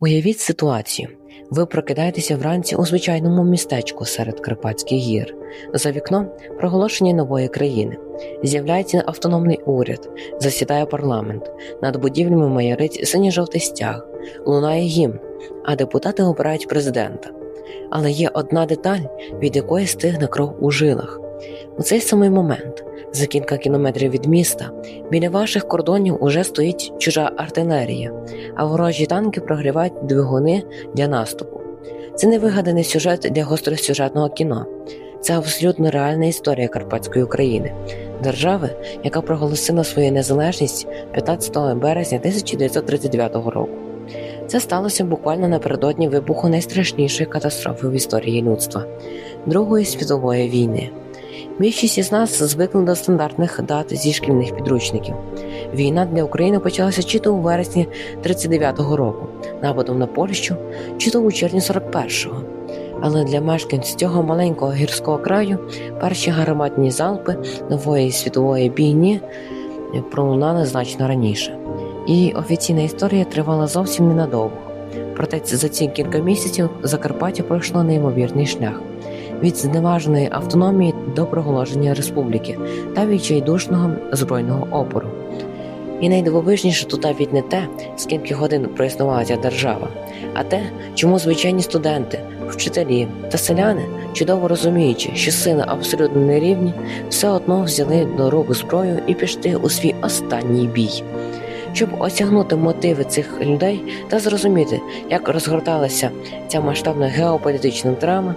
Уявіть ситуацію. Ви прокидаєтеся вранці у звичайному містечку серед Карпатських гір. За вікном проголошення нової країни. З'являється автономний уряд, засідає парламент. Над будівлями майорить синьо-жовтий стяг, лунає гімн, а депутати обирають президента. Але є одна деталь, від якої стигне кров у жилах. У цей самий момент, за кілька кілометрів від міста, біля ваших кордонів уже стоїть чужа артилерія, а ворожі танки прогрівають двигуни для наступу. Це не вигаданий сюжет для гостросюжетного кіно. Це абсолютно реальна історія Карпатської України, держави, яка проголосила свою незалежність 15 березня 1939 року. Це сталося буквально напередодні вибуху найстрашнішої катастрофи в історії людства – Другої світової війни. Більшість із нас звикли до стандартних дат зі шкільних підручників. Війна для України почалася чи то у вересні 1939 року, нападом на Польщу, чи то у червні 41-го. Але для мешканців цього маленького гірського краю перші гарматні залпи Нової світової війни пролунали значно раніше. І офіційна історія тривала зовсім ненадовго. Проте за ці кілька місяців Закарпаття пройшло неймовірний шлях. Від зневаженої автономії до проголошення республіки та відчайдушного збройного опору. І найдивовижніше тут навіть не те, скільки годин проіснувала ця держава, а те, чому звичайні студенти, вчителі та селяни, чудово розуміючи, що сили абсолютно нерівні, все одно взяли до рук зброю і пішли у свій останній бій. Щоб осягнути мотиви цих людей та зрозуміти, як розгорталася ця масштабна геополітична драма,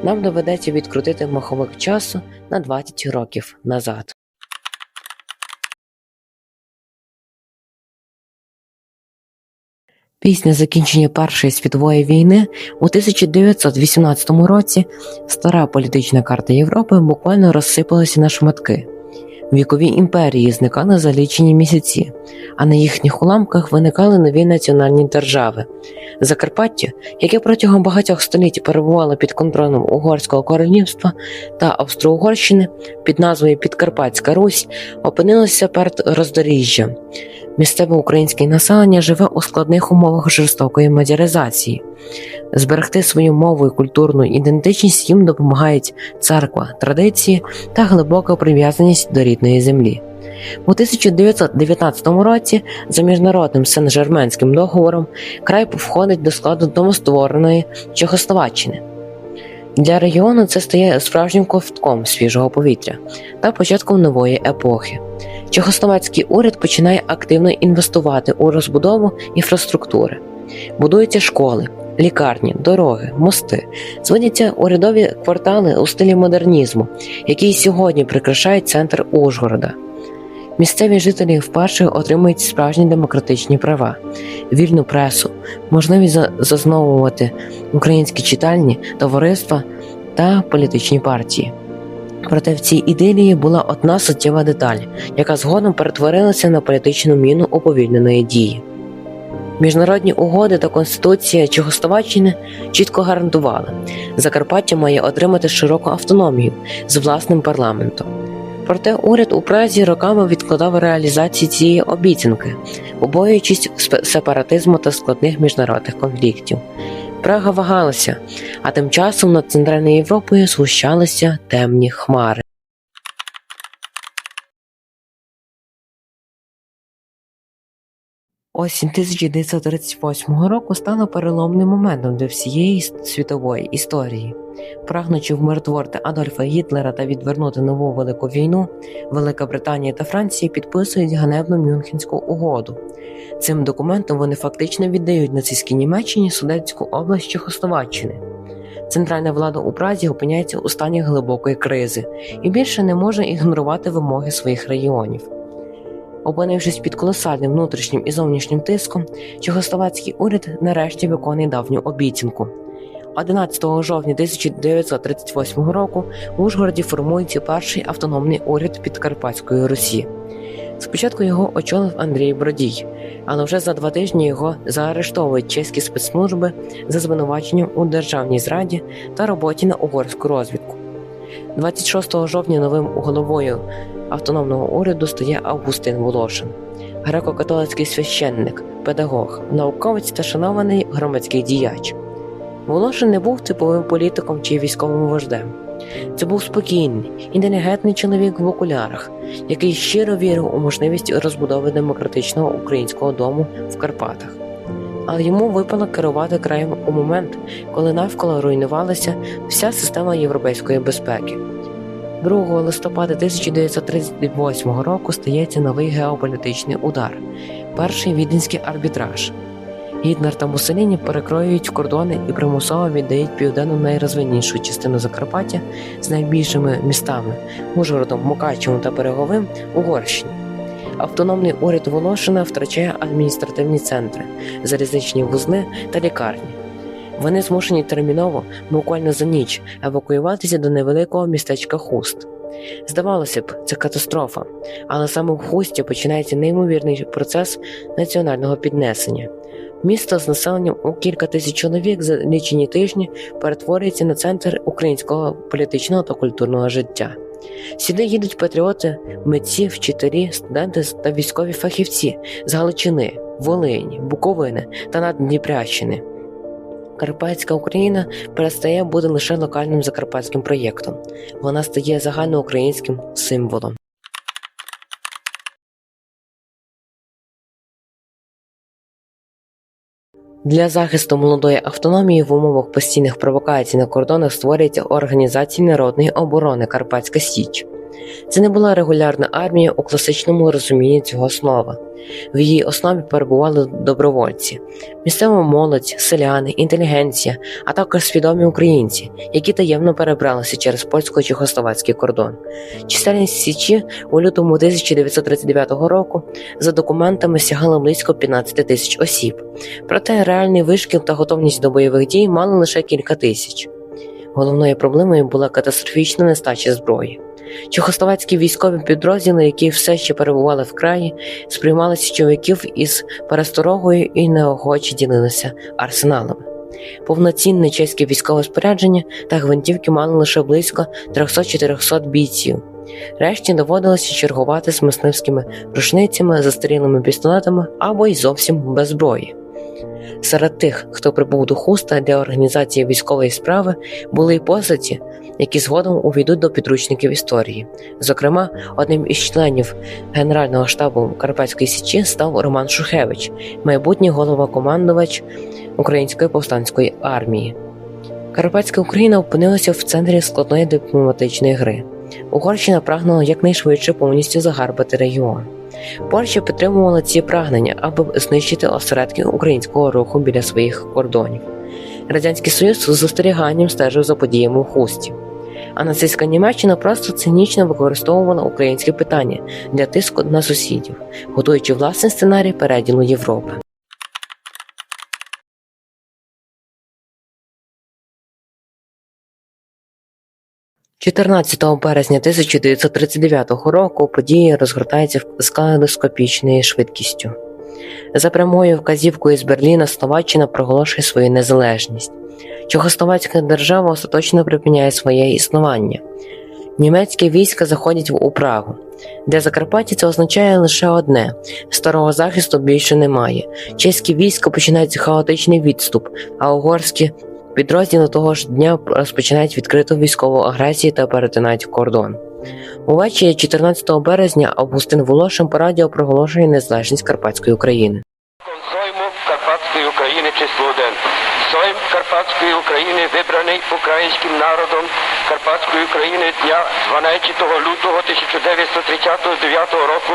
нам доведеться відкрутити маховик часу на 20 років назад. Після закінчення Першої світової війни у 1918 році стара політична карта Європи буквально розсипалася на шматки. Вікові імперії зникали за лічені місяці, а на їхніх уламках виникали нові національні держави. Закарпаття, яке протягом багатьох століть перебувало під контролем Угорського королівства та Австро-Угорщини під назвою Підкарпатська Русь, опинилося перед роздоріжжям. Місцеве українське населення живе у складних умовах жорстокої мадяризації. Зберегти свою мову і культурну ідентичність їм допомагають церква, традиції та глибока прив'язаність до рідної землі. У 1919 році за міжнародним Сен-Жерменським договором край входить до складу новоствореної Чехословаччини. Для регіону це стає справжнім ковтком свіжого повітря та початком нової епохи. Чехословацький уряд починає активно інвестувати у розбудову інфраструктури. Будуються школи, лікарні, дороги, мости, зводяться урядові квартали у стилі модернізму, який сьогодні прикрашає центр Ужгорода. Місцеві жителі вперше отримують справжні демократичні права, вільну пресу, можливість засновувати українські читальні, товариства та політичні партії. Проте в цій ідилії була одна суттєва деталь, яка згодом перетворилася на політичну міну уповільненої дії. Міжнародні угоди та Конституція Чехословаччини чітко гарантували, Закарпаття має отримати широку автономію з власним парламентом. Проте уряд у Празі роками відкладав реалізацію цієї обіцянки, побоюючись сепаратизму та складних міжнародних конфліктів. Прага вагалася, а тим часом над Центральною Європою згущалися темні хмари. Осінь 1938 року стала переломним моментом для всієї світової історії. Прагнучи вмиротворити Адольфа Гітлера та відвернути нову велику війну, Велика Британія та Франція підписують ганебну Мюнхенську угоду. Цим документом вони фактично віддають нацистській Німеччині Судетську область Чехословаччини. Центральна влада у Празі опиняється у стані глибокої кризи і більше не може ігнорувати вимоги своїх регіонів. Опинившись під колосальним внутрішнім і зовнішнім тиском, чехословацький уряд нарешті виконує давню обіцянку. 11 жовтня 1938 року в Ужгороді формується перший автономний уряд Підкарпатської Русі. Спочатку його очолив Андрій Бродій, але вже за 2 тижні його заарештовують чеські спецслужби за звинуваченням у державній зраді та роботі на угорську розвідку. 26 жовтня новим головою автономного уряду стає Августин Волошин, греко-католицький священник, педагог, науковець та шанований громадський діяч. Волошин не був типовим політиком чи військовим вождем. Це був спокійний, інтелігентний чоловік в окулярах, який щиро вірив у можливість розбудови демократичного українського дому в Карпатах. Але йому випало керувати краєм у момент, коли навколо руйнувалася вся система європейської безпеки. 2 листопада 1938 року стається новий геополітичний удар – перший віденський арбітраж. Гітлер та Муссоліні перекроюють кордони і примусово віддають південну найрозвиннішу частину Закарпаття з найбільшими містами – Ужгородом, Мукачевом та Береговим – Угорщині. Автономний уряд Волошина втрачає адміністративні центри, залізничні вузли та лікарні. Вони змушені терміново, буквально за ніч, евакуюватися до невеликого містечка Хуст. Здавалося б, це катастрофа, але саме в Хусті починається неймовірний процес національного піднесення. Місто з населенням у кілька тисяч чоловік за лічені тижні перетворюється на центр українського політичного та культурного життя. Сюди їдуть патріоти, митці, вчителі, студенти та військові фахівці з Галичини, Волині, Буковини та Наддніпрянщини. Карпатська Україна перестає бути лише локальним закарпатським проєктом. Вона стає загальноукраїнським символом. Для захисту молодої автономії в умовах постійних провокацій на кордонах створюється Організація народної оборони Карпатська Січ. Це не була регулярна армія у класичному розумінні цього слова. В її основі перебували добровольці, місцева молодь, селяни, інтелігенція, а також свідомі українці, які таємно перебралися через польсько-чехословацький кордон. Чисельність Січі у лютому 1939 року за документами сягала близько 15 тисяч осіб, проте реальний вишкіл та готовність до бойових дій мали лише кілька тисяч. Головною проблемою була катастрофічна нестача зброї. Чехословацькі військові підрозділи, які все ще перебували в краї, сприймали січовиків із пересторогою і неохоче ділилися арсеналами. Повноцінне чеське військове спорядження та гвинтівки мали лише близько 300-400 бійців. Решті доводилося чергувати з мисливськими рушницями, застарілими пістолетами або й зовсім без зброї. Серед тих, хто прибув до Хуста для організації військової справи, були й постаті, які згодом увійдуть до підручників історії. Зокрема, одним із членів Генерального штабу Карпатської Січі став Роман Шухевич, майбутній головнокомандувач Української повстанської армії. Карпатська Україна опинилася в центрі складної дипломатичної гри. Угорщина прагнула якнайшвидше повністю загарбати регіон. Польща підтримувала ці прагнення, аби знищити осередки українського руху біля своїх кордонів. Радянський Союз з застеріганням стежив за подіями у Хусті. А нацистська Німеччина просто цинічно використовувала українське питання для тиску на сусідів, готуючи власний сценарій переділу Європи. – 14 березня 1939 року події розгортаються з калейдоскопічною швидкістю. За прямою вказівкою з Берліна Словаччина проголошує свою незалежність. Чехословацька держава остаточно припиняє своє існування. Німецькі війська заходять у Прагу. Для Закарпаття це означає лише одне – старого захисту більше немає. Чеські війська починають хаотичний відступ, а угорські підрозділи того ж дня розпочинають відкриту військову агресію та перетинають кордон. Увечері 14 березня Августин Волошин по радіо проголошує незалежність Карпатської України. Сойму Карпатської України число 1. Сойм Карпатської України вибраний українським народом Карпатської України дня 12 лютого 1939 року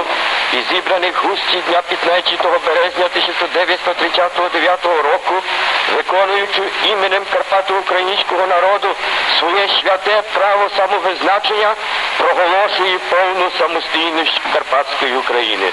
і зібраний в Хусті дня 15 березня 1939 року, виконуючи іменем Карпато-українського народу своє святе право самовизначення, проголошує повну самостійність Карпатської України.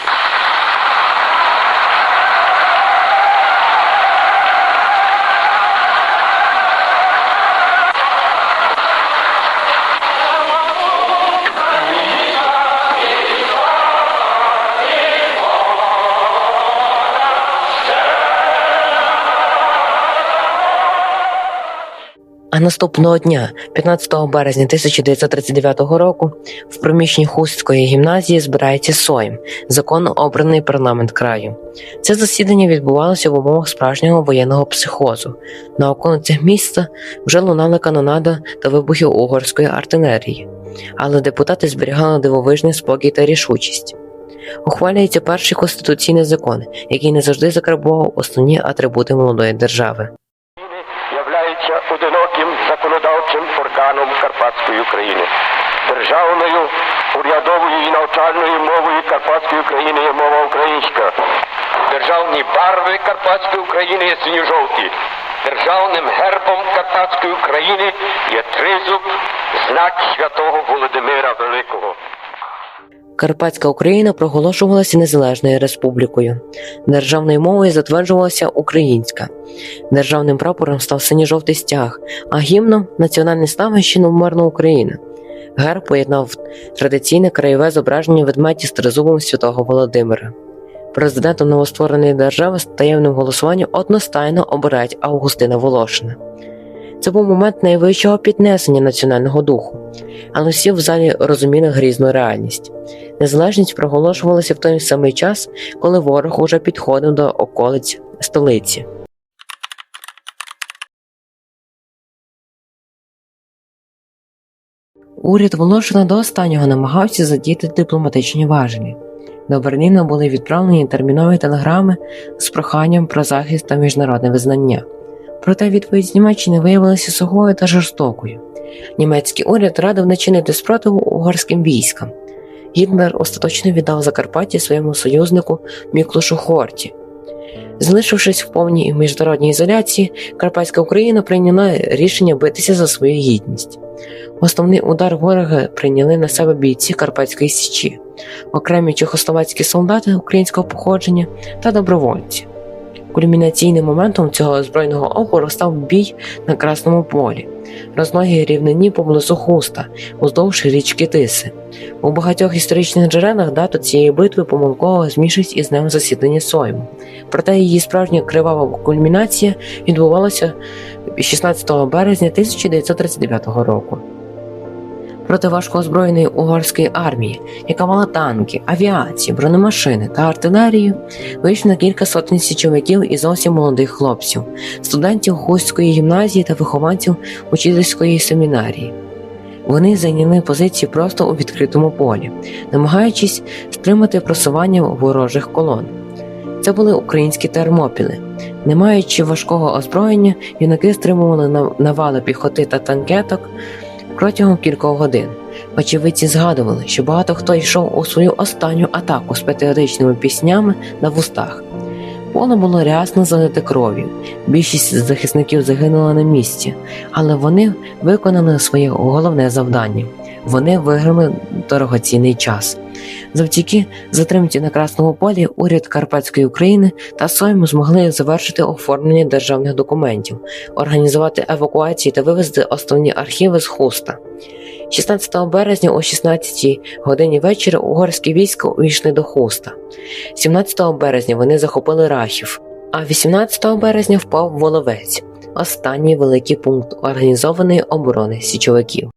А наступного дня, 15 березня 1939 року, в приміщенні Хустської гімназії збирається Сойм, законно обраний парламент краю. Це засідання відбувалося в умовах справжнього воєнного психозу. На околицях міста вже лунала канонада та вибухи угорської артилерії. Але депутати зберігали дивовижний спокій та рішучість. Ухвалюється перший конституційний закон, який не завжди закарбував основні атрибути молодої держави. Являється одиноким законодавчим органом Карпатської України. Державною, урядовою і навчальною мовою Карпатської України є мова українська. Державні барви Карпатської України є синьо-жовті. Державним гербом Карпатської України є тризуб, знак святого Володимира Великого. Карпатська Україна проголошувалася незалежною республікою. Державною мовою затверджувалася українська. Державним прапором став синьо-жовтий стяг, а гімном – національне ставище «Мирна Україна». Герб поєднав традиційне краєве зображення ведмедя з тризубом святого Володимира. Президентом новоствореної держави з таємним голосуванням одностайно обирають Августина Волошина. Це був момент найвищого піднесення національного духу, але всі в залі розуміли грізну реальність. Незалежність проголошувалася в той самий час, коли ворог уже підходив до околиць столиці. Уряд Волошина до останнього намагався задіяти дипломатичні важелі. До Берліна були відправлені термінові телеграми з проханням про захист та міжнародне визнання. Проте відповідь з Німеччини виявилася сухою та жорстокою. Німецький уряд радив не чинити спротиву угорським військам. Гітлер остаточно віддав Закарпаття своєму союзнику Міклушу Хорті. Залишившись в повній міжнародній ізоляції, Карпатська Україна прийняла рішення битися за свою гідність. Основний удар ворога прийняли на себе бійці Карпатської Січі, окремі чехословацькі солдати українського походження та добровольці. Кульмінаційним моментом цього збройного опору став бій на Красному полі, розлогій рівнині поблизу Хуста, уздовж річки Тиси. У багатьох історичних джерелах дату цієї битви помилково змішують із днем засідання Сойму. Проте її справжня кривава кульмінація відбувалася 16 березня 1939 року. Проти важкоозброєної угорської армії, яка мала танки, авіацію, бронемашини та артилерію, вийшло на кілька сотень січовиків і зовсім молодих хлопців, студентів Хустської гімназії та вихованців учительської семінарії. Вони зайняли позиції просто у відкритому полі, намагаючись стримати просування ворожих колон. Це були українські термопіли. Не маючи важкого озброєння, юнаки стримували навали піхоти та танкеток протягом кількох годин. Очевидці згадували, що багато хто йшов у свою останню атаку з патріотичними піснями на вустах. Поле було рясно залите кров'ю. Більшість захисників загинула на місці, але вони виконали своє головне завдання. Вони виграли дорогоцінний час. Завдяки затримці на Красному полі уряд Карпатської України та Сойм змогли завершити оформлення державних документів, організувати евакуації та вивезти основні архіви з Хуста. 16 березня о 16 годині вечора угорські війська увійшли до Хуста. 17 березня вони захопили Рахів, а 18 березня впав Воловець, останній великий пункт організованої оборони січовиків.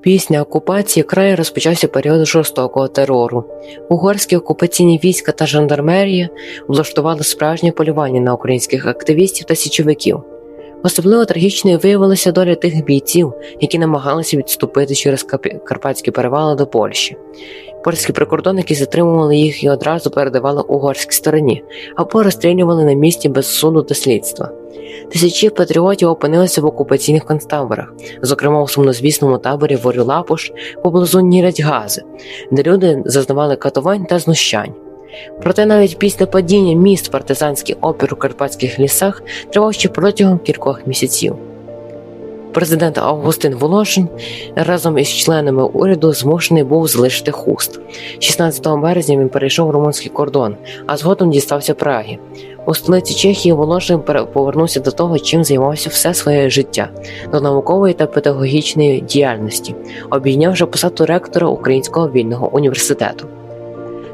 Після окупації краю розпочався період жорстокого терору. Угорські окупаційні війська та жандармерія влаштували справжнє полювання на українських активістів та січовиків. Особливо трагічною виявилася доля тих бійців, які намагалися відступити через Карпатські перевали до Польщі. Польські прикордонники затримували їх і одразу передавали угорській стороні, або розстрілювали на місці без суду та слідства. Тисячі патріотів опинилися в окупаційних концтаборах, зокрема у сумнозвісному таборі Ворю-Лапуш поблизу Нірядьгази, де люди зазнавали катувань та знущань. Проте навіть після падіння міст партизанський опір у карпатських лісах тривав ще протягом кількох місяців. Президент Августин Волошин разом із членами уряду змушений був залишити Хуст. 16 березня він перейшов румунський кордон, а згодом дістався Праги. У столиці Чехії Волошин повернувся до того, чим займався все своє життя – до наукової та педагогічної діяльності, обійнявши посаду ректора Українського вільного університету.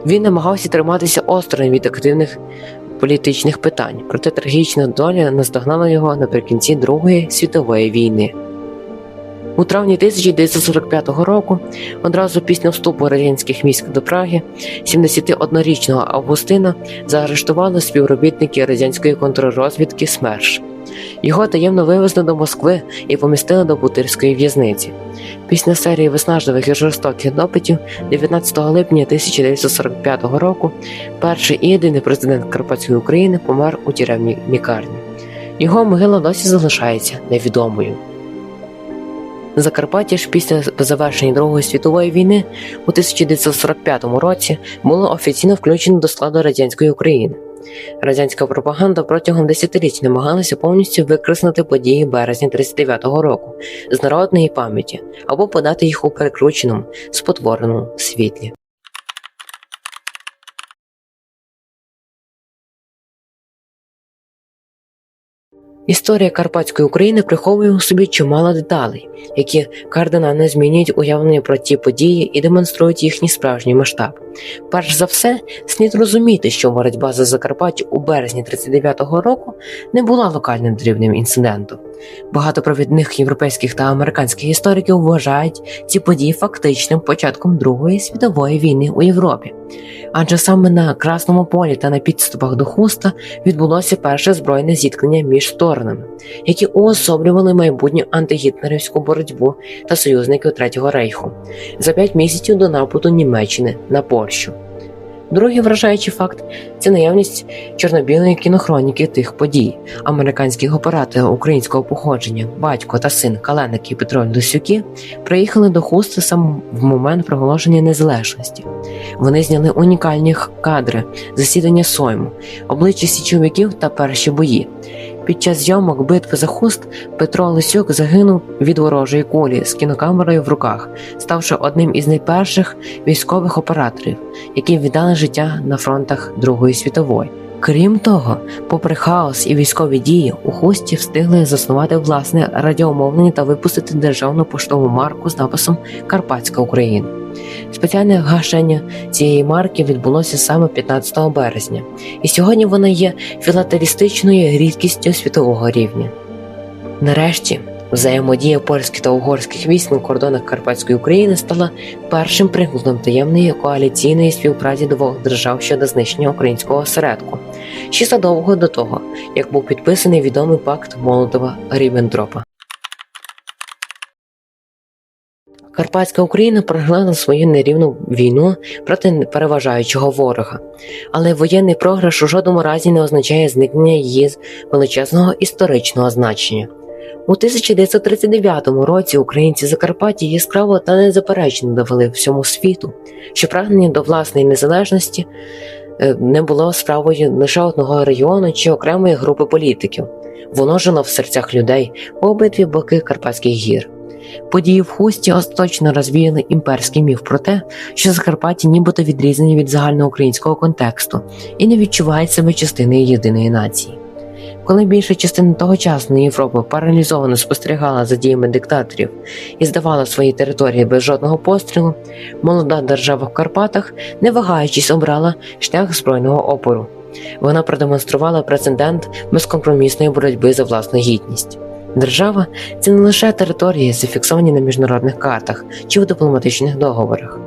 Він намагався триматися осторонь від активних політичних питань, проте трагічна доля наздогнала його наприкінці Другої світової війни. У травні 1945 року, одразу після вступу радянських військ до Праги, 71-річного Августина заарештували співробітники радянської контррозвідки СМЕРШ. Його таємно вивезли до Москви і помістили до Бутирської в'язниці. Після серії виснажливих і жорстоких допитів 19 липня 1945 року перший і єдиний президент Карпатської України помер у тюремній лікарні. Його могила досі залишається невідомою. Закарпаття ж після завершення Другої світової війни у 1945 році було офіційно включено до складу радянської України. Радянська пропаганда протягом десятиліть намагалася повністю викреслити події березня 1939 року з народної пам'яті або подати їх у перекрученому, спотвореному світлі. Історія Карпатської України приховує у собі чимало деталей, які кардинально змінюють уявлення про ті події і демонструють їхній справжній масштаб. Перш за все, слід розуміти, що боротьба за Закарпаття у березні 1939 року не була локальним дрібним інцидентом. Багато провідних європейських та американських істориків вважають ці події фактичним початком Другої світової війни у Європі. Адже саме на Красному полі та на підступах до Хуста відбулося перше збройне зіткнення між сторонами, які уособлювали майбутню антигітлерівську боротьбу та союзників Третього рейху за 5 місяців до нападу Німеччини на Польщу. Другий вражаючий факт – це наявність чорно-білої кінохроніки тих подій. Американські оператори українського походження, батько та син Каленик і Петро Лисюки, приїхали до Хуста саме в момент проголошення незалежності. Вони зняли унікальні кадри засідання Сойму, обличчя січовиків та перші бої. Під час зйомок битви за Хуст Петро Лисюк загинув від ворожої кулі з кінокамерою в руках, ставши одним із найперших військових операторів, які віддали життя на фронтах Другої світової. Крім того, попри хаос і військові дії, у Хусті встигли заснувати власне радіомовлення та випустити державну поштову марку з написом «Карпатська Україна». Спеціальне гашення цієї марки відбулося саме 15 березня, і сьогодні вона є філателістичною рідкістю світового рівня. Нарешті, взаємодія польських та угорських військ на кордонах Карпатської України стала першим прикладом таємної коаліційної співпраці двох держав щодо знищення українського осередку, ще задовго до того, як був підписаний відомий пакт Молотова-Ріббентропа. Карпатська Україна програла свою нерівну війну проти переважаючого ворога, але воєнний програш у жодному разі не означає зникнення її величезного історичного значення. У 1939 році українці Закарпаття яскраво та незаперечно довели всьому світу, що прагнення до власної незалежності не було справою лише одного регіону чи окремої групи політиків. Воно жило в серцях людей по обидві боки Карпатських гір. Події в Хусті остаточно розвіяли імперський міф про те, що Закарпаття нібито відрізані від загальноукраїнського контексту і не відчувають себе частиною єдиної нації. Коли більша частина тогочасної Європи паралізовано спостерігала за діями диктаторів і здавала свої території без жодного пострілу, молода держава в Карпатах, не вагаючись, обрала шлях збройного опору. Вона продемонструвала прецедент безкомпромісної боротьби за власну гідність. Держава – це не лише території, зафіксовані на міжнародних картах чи в дипломатичних договорах.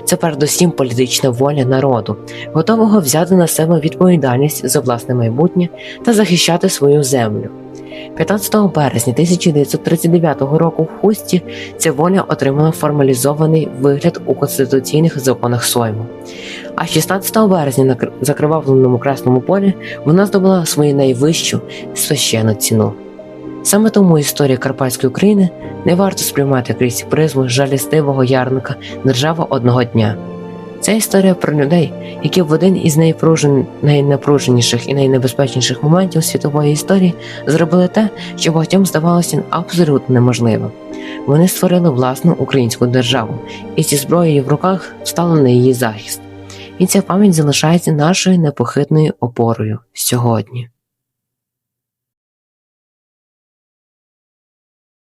Це передусім політична воля народу, готового взяти на себе відповідальність за власне майбутнє та захищати свою землю. 15 березня 1939 року в Хусті ця воля отримала формалізований вигляд у конституційних законах Сойму. А 16 березня на закривавленому Красному полі вона здобула свою найвищу священну ціну. Саме тому історія Карпатської України не варто сприймати крізь призму жалістивого ярника «Держава одного дня». Це історія про людей, які в один із найнапруженіших і найнебезпечніших моментів світової історії зробили те, що багатьом здавалося абсолютно неможливим. Вони створили власну українську державу і зі зброєю в руках стали на її захист. І ця пам'ять залишається нашою непохитною опорою сьогодні.